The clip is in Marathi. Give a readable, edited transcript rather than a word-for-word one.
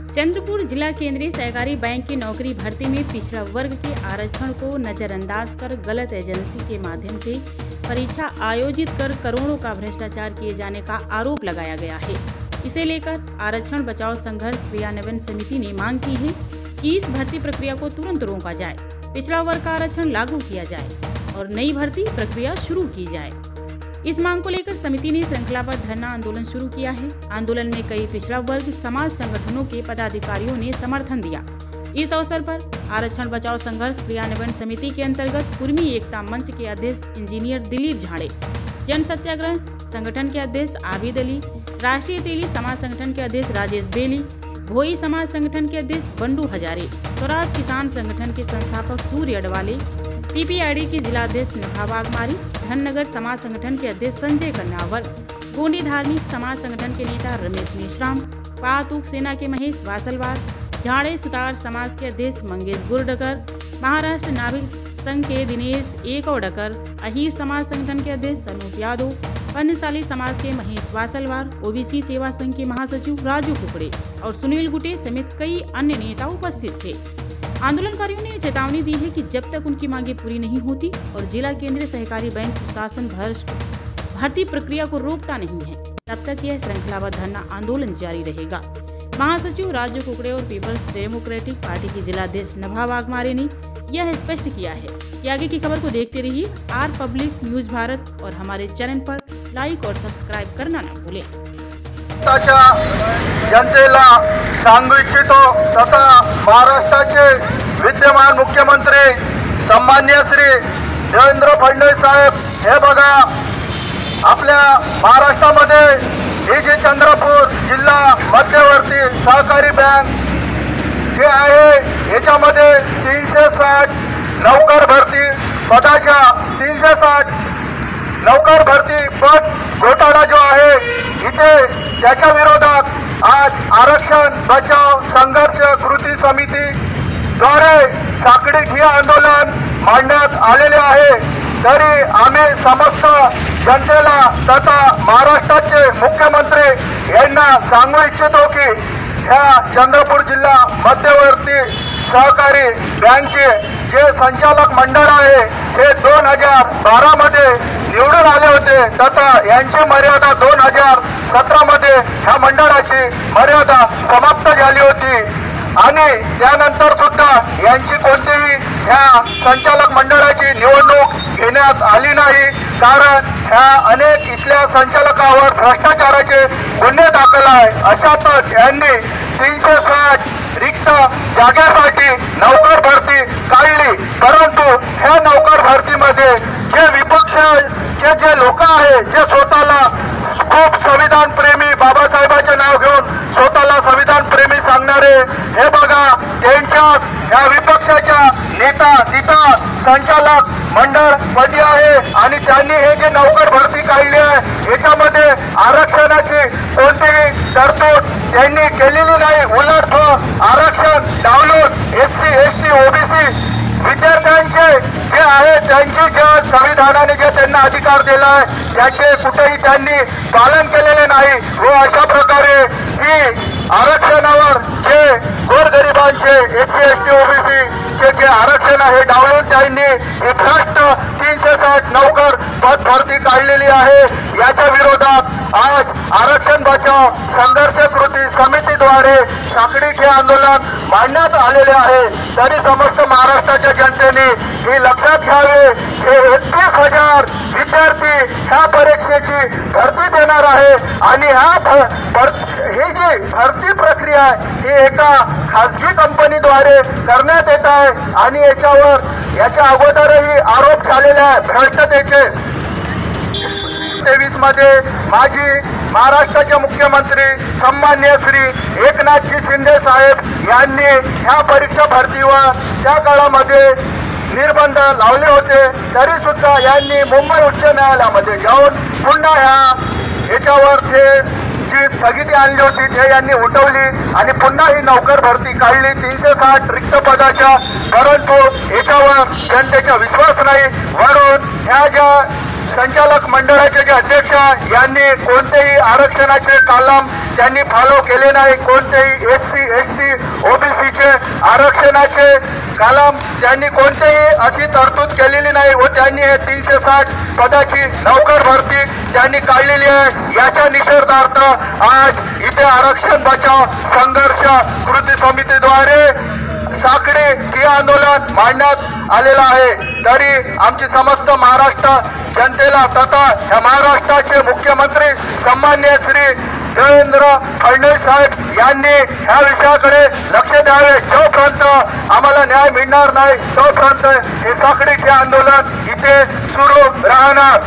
चंद्रपुर जिला केंद्रीय सहकारी बैंक की नौकरी भर्ती में पिछड़ा वर्ग के आरक्षण को नजरअंदाज कर गलत एजेंसी के माध्यम से परीक्षा आयोजित कर करोड़ों का भ्रष्टाचार किए जाने का आरोप लगाया गया है। इसे लेकर आरक्षण बचाओ संघर्ष क्रियान्वयन समिति ने मांग की है कि इस भर्ती प्रक्रिया को तुरंत रोका जाए, पिछड़ा वर्ग का आरक्षण लागू किया जाए और नई भर्ती प्रक्रिया शुरू की जाए। इस मांग को लेकर समिति ने श्रृंखलाबद्ध धरना आंदोलन शुरू किया है। आंदोलन में कई पिछड़ा वर्ग समाज संगठनों के पदाधिकारियों ने समर्थन दिया। इस अवसर पर आरक्षण बचाओ संघर्ष क्रियान्वयन समिति के अंतर्गत कुर्मी एकता मंच के अध्यक्ष इंजीनियर दिलीप झाड़े, जन सत्याग्रह संगठन के अध्यक्ष आबिद अली, राष्ट्रीय तेली समाज संगठन के अध्यक्ष राजेश बेली, भोई समाज संगठन के अध्यक्ष बंडू हजारे, स्वराज किसान संगठन के संस्थापक सूर्य अडवाले, पीपीआईडी के जिला अध्यक्ष नभा वाघमारी, धननगर समाज संगठन के अध्यक्ष संजय कन्यावर, गोंडी धार्मिक समाज संगठन के नेता रमेश मेश्राम, पातुक सेना के महेश वासलवार, झाड़े सुतार समाज के अध्यक्ष मंगेश गुरडकर, महाराष्ट्र नाभिक संघ के दिनेश एकवडकर, अहीर समाज संगठन के अध्यक्ष अनूप यादव, पन्नसाली समाज के महेश वासलवार, ओबीसी सेवा संघ के महासचिव राजू कुकड़े और सुनील गुटे समेत कई अन्य नेता उपस्थित थे। आंदोलनकारियों ने चेतावनी दी है कि जब तक उनकी मांगे पूरी नहीं होती और जिला केंद्रीय सहकारी बैंक प्रशासन भर्ती प्रक्रिया को रोकता नहीं है, तब तक यह श्रृंखलाबद्ध धरना आंदोलन जारी रहेगा। महासचिव राजू कुकड़े और पीपल्स डेमोक्रेटिक पार्टी के जिला अध्यक्ष नभा वाघमारे ने यह स्पष्ट किया है कि आगे की खबर को देखते रहिए आर पब्लिक न्यूज भारत और हमारे चैनल पर लाइक और सब्सक्राइब करना न भूलें। जनतेला सांगू इच्छितो तथा महाराष्ट्राचे विद्यमान मुख्यमंत्री सन्माननीय श्री देवेंद्र फडणवीस साहेब, हे बघा आपल्या महाराष्ट्रामध्ये ही जी चंद्रपूर जिल्हा मध्यवर्ती सहकारी बँक जे आहे याच्यामध्ये 360 नौकर भरती पदाच्या 360 नौकर भरती पद घोटाळा जो आहे इथे त्याच्या विरोधात आज आरक्षण बचाव संघर्ष कृती समिती द्वारे साखळी ठिय्या आंदोलन मांडण्यात आलेले आहे। तरी आम्ही समस्त जनतेला तथा महाराष्ट्राचे मुख्यमंत्री यांना सांगू इच्छितो की ह्या चंद्रपूर जिल्हा मध्यवर्ती सहकारी बँकचे जे संचालक मंडळ आहे हे 2012 मध्ये निवडून आले होते तथा यांची मर्यादा 2017 मध्ये ह्या मंडळाची मर्यादा समाप्त झाली होती आणि त्यानंतर सुद्धा यांची कोणतीही ह्या संचालक मंडळाची निवडणूक घेण्यात आली नाही, कारण ह्या अनेक इथल्या संचालकावर भ्रष्टाचाराचे गुन्हे दाखल आहे। अशातच यांनी 360 रिक्त जागेसाठी नौकर भरती काढली, परंतु ह्या नौकर भरतीमध्ये जे विपक्षाचे जे लोक आहे जे स्वतःला खूप संविधान प्रेमी बाबासाहेबांचे नाव घेऊन स्वतःला संविधान प्रेमी सांगणारे, हे बघा त्यांच्या या विपक्षाच्या नेता तिथं संचालक मंडळ पदी आहे आणि त्यांनी हे जे नौकर भरती काढली आहे याच्यामध्ये आरक्षणाची कोणतीही तरतूद त्यांनी केलेली नाही। उलट आरक्षण डावलून एससी एसटी ओबीसी विद्यार्थ्यांचे जे आहे त्यांची जे संविधानाने जे त्यांना अधिकार दिला आहे त्याचे कुठेही त्यांनी पालन केलेले नाही व अशा प्रकारे ही आरक्षणावर जे गोरगरिबांचे एससी एसटी ओबीसी चे जे आरक्षण आहे डावलून त्यांनी ही भ्रष्ट 360 नौकर पद भरती काढलेली आहे। याच्या विरोधात आज आरक्षण बचाव संघर्ष कृती समितीद्वारे साखळी ठिय्या आंदोलन मांडण्यात आलेले आहे। तरी समस्त महाराष्ट्राच्या जनतेने हे लक्षात घ्यावे, हे 31,000 विद्यार्थी ह्या परीक्षेची भरती देणार आहे आणि ही जी भरती प्रक्रिया ही एका खासगी कंपनीद्वारे करण्यात येत आहे आणि याच्या अगोदरही आरोप झालेले आहे भ्रष्टतेचे। 23 मध्ये माजी महाराष्ट्राचे मुख्यमंत्री सन्माननीय श्री एकनाथजी शिंदे साहेब यांनी ह्या परीक्षा भरतीवर त्या काळामध्ये निर्बंध लावले होते, तरी सुद्धा यांनी मुंबई उच्च न्यायालयामध्ये जाऊन पुन्हा याच्यावर जी स्थगिती आणली होती ते यांनी उठवली आणि पुन्हा ही नौकर भरती काढली 360 रिक्त पदाच्या, परंतु याच्यावर जनतेचा विश्वास नाही। वरून ह्या ज्या संचालक मंडळाचे जे अध्यक्ष यांनी कोणतेही आरक्षणाचे कलम त्यांनी फॉलो केले नाही. कोणतेही SC ST OBCचे आरक्षणाचे कलम त्यांनी कोणतेही अशी तरतूद केलेली नाही व त्यांनी हे 360 पदाची नोकर भरती त्यांनी काढलेली आहे. याच्या निषेधार्थ आज इथे आरक्षण बचाव संघर्ष कृती समितीद्वारे साखळी ठिय्या आंदोलन मांडण्यात आलेलं आहे. तरी आमची समस्त महाराष्ट्र जनतेला तथा या महाराष्ट्राचे मुख्यमंत्री सन्माननीय श्री देवेंद्र फडणवीस साहेब यांनी ह्या विषयाकडे लक्ष द्यावे. जोपर्यंत आम्हाला न्याय मिळणार नाही तोपर्यंत हे साखळी ठिय्या आंदोलन इथे सुरू राहणार.